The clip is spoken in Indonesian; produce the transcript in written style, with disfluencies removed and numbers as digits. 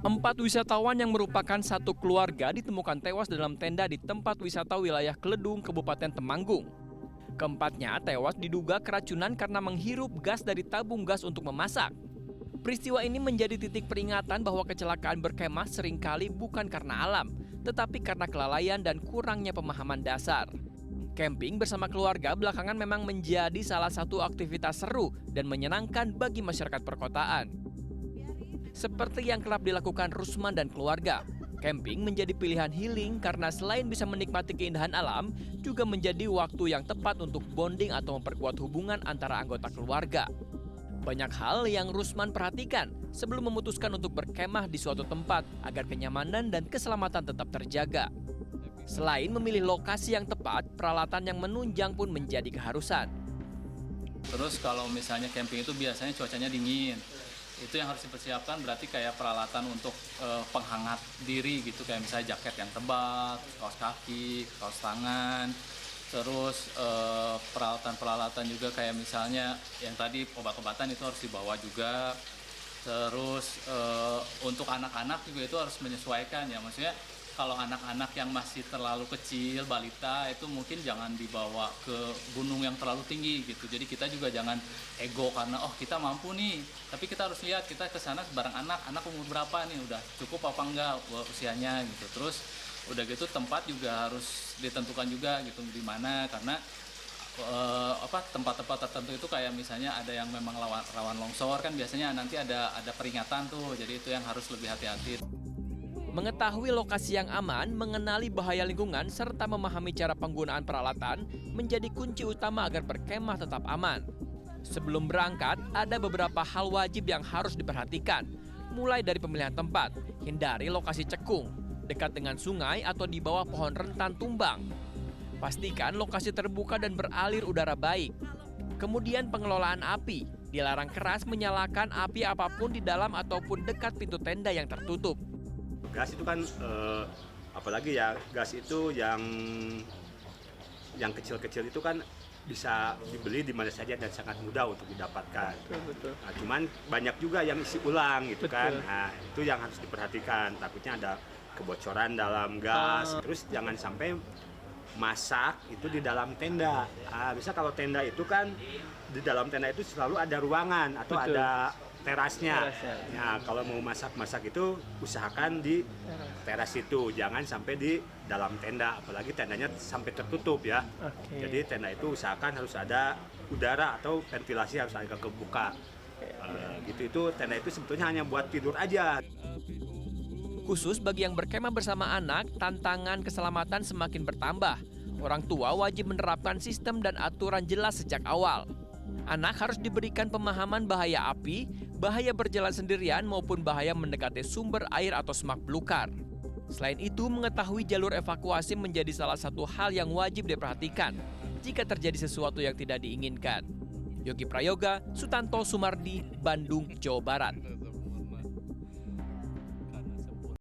Empat wisatawan yang merupakan satu keluarga ditemukan tewas dalam tenda di tempat wisata wilayah Kledung, Kabupaten Temanggung. Keempatnya tewas diduga keracunan karena menghirup gas dari tabung gas untuk memasak. Peristiwa ini menjadi titik peringatan bahwa kecelakaan berkemah seringkali bukan karena alam, tetapi karena kelalaian dan kurangnya pemahaman dasar. Camping bersama keluarga belakangan memang menjadi salah satu aktivitas seru dan menyenangkan bagi masyarakat perkotaan. Seperti yang kerap dilakukan Rusman dan keluarga, camping menjadi pilihan healing karena selain bisa menikmati keindahan alam, juga menjadi waktu yang tepat untuk bonding atau memperkuat hubungan antara anggota keluarga. Banyak hal yang Rusman perhatikan sebelum memutuskan untuk berkemah di suatu tempat agar kenyamanan dan keselamatan tetap terjaga. Selain memilih lokasi yang tepat, peralatan yang menunjang pun menjadi keharusan. Terus kalau misalnya camping itu biasanya cuacanya dingin, itu yang harus dipersiapkan berarti kayak peralatan untuk penghangat diri gitu, kayak misalnya jaket yang tebal, kaos kaki, kaos tangan, terus peralatan-peralatan juga kayak misalnya yang tadi obat-obatan itu harus dibawa juga. Terus untuk anak-anak juga itu harus menyesuaikan ya, maksudnya kalau anak-anak yang masih terlalu kecil, balita, itu mungkin jangan dibawa ke gunung yang terlalu tinggi gitu. Jadi kita juga jangan ego karena oh kita mampu nih, tapi kita harus lihat kita ke sana bareng anak umur berapa nih, udah cukup apa enggak usianya gitu. Terus udah gitu tempat juga harus ditentukan juga gitu di mana, karena tempat-tempat tertentu itu kayak misalnya ada yang memang rawan longsor kan biasanya nanti ada peringatan tuh, jadi itu yang harus lebih hati-hati. Mengetahui lokasi yang aman, mengenali bahaya lingkungan, serta memahami cara penggunaan peralatan menjadi kunci utama agar berkemah tetap aman. Sebelum berangkat, ada beberapa hal wajib yang harus diperhatikan, mulai dari pemilihan tempat, hindari lokasi cekung, dekat dengan sungai atau di bawah pohon rentan tumbang. Pastikan lokasi terbuka dan beralir udara baik. Kemudian pengelolaan api, dilarang keras menyalakan api apapun di dalam ataupun dekat pintu tenda yang tertutup. Gas itu kan, apalagi ya gas itu yang kecil-kecil itu kan bisa dibeli di mana saja dan sangat mudah untuk didapatkan. Betul. Nah, cuman banyak juga yang isi ulang gitu kan. Nah, itu yang harus diperhatikan. Takutnya ada kebocoran dalam gas. Terus jangan sampai masak itu di dalam tenda. Bisa kalau tenda itu kan di dalam tenda itu selalu ada ruangan atau ada terasnya. Nah, kalau mau masak itu usahakan di teras itu, jangan sampai di dalam tenda, apalagi tendanya sampai tertutup ya. Jadi tenda itu usahakan harus ada udara atau ventilasi harus agak kebuka. Itu tenda itu sebetulnya hanya buat tidur aja. Khusus bagi yang berkemah bersama anak, tantangan keselamatan semakin bertambah. Orang tua wajib menerapkan sistem dan aturan jelas sejak awal. Anak harus diberikan pemahaman bahaya api, bahaya berjalan sendirian maupun bahaya mendekati sumber air atau semak belukar. Selain itu, mengetahui jalur evakuasi menjadi salah satu hal yang wajib diperhatikan jika terjadi sesuatu yang tidak diinginkan. Yogi Prayoga, Sutanto Sumardi, Bandung, Jawa Barat.